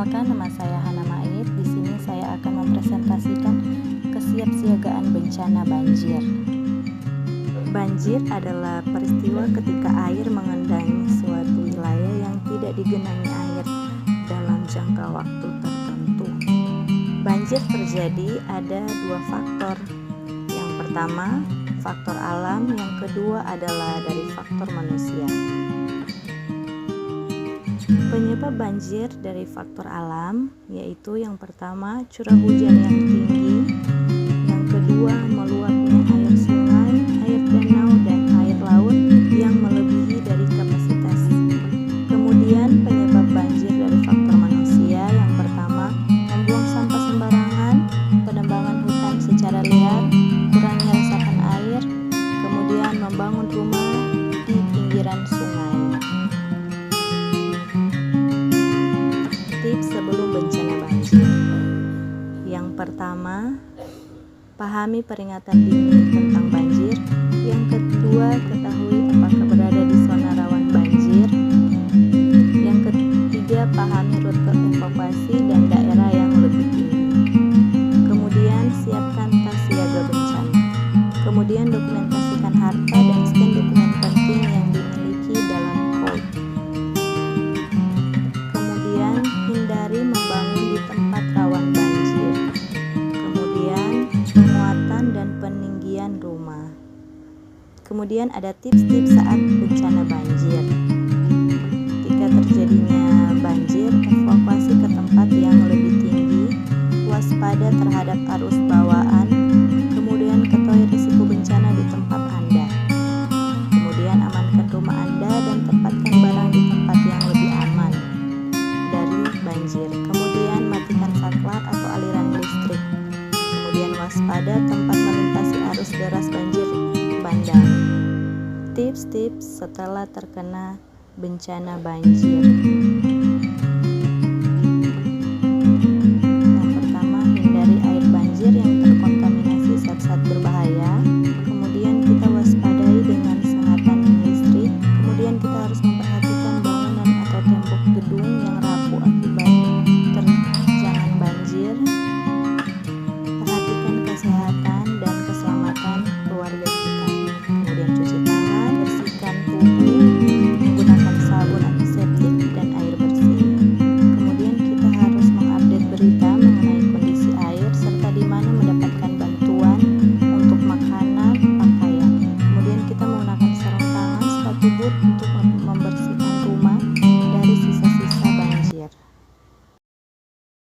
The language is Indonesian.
Perkenalkan, nama saya Hana Mait. Di sini saya akan mempresentasikan kesiapsiagaan bencana banjir. Banjir adalah peristiwa ketika air mengendangi suatu wilayah yang tidak digenangi air dalam jangka waktu tertentu. Banjir terjadi ada dua faktor. Yang pertama, faktor alam, yang kedua adalah dari faktor manusia. Penyebab banjir dari faktor alam yaitu yang pertama curah hujan yang tinggi, yang kedua meluapnya air sungai, air danau, dan air laut yang melebihi dari kapasitas. Kemudian penyebab banjir dari faktor manusia yang pertama membuang sampah sembarangan, penebangan hutan secara liar, kurangnya resapan air, kemudian membangun rumah di pinggiran sungai. Tips sebelum bencana banjir. Yang pertama, pahami peringatan dini tentang banjir. Yang kedua, ketahui apakah berada di zona rawan banjir. Yang ketiga, pahami rute evakuasi dan daerah yang lebih tinggi. Kemudian, siapkan tas siaga bencana. Kemudian, dokumentasikan harta dan scan dokumen penting yang dimiliki dalam code. Hindari membangun di tempat rawan banjir. Kemudian penguatan dan peninggian rumah. Kemudian ada tips-tips saat bencana banjir. Ketika terjadinya banjir, evakuasi ke tempat yang lebih tinggi, waspada terhadap arus bawaan, kemudian ketahui risiko bencana di tempat Anda. Kemudian amankan rumah Anda dan tempatkan barang di tempat yang lebih aman dari banjir. Kemudian matikan saklar atau aliran listrik. Kemudian waspada tempat melintasi arus deras banjir bandang. Tips-tips setelah terkena bencana banjir.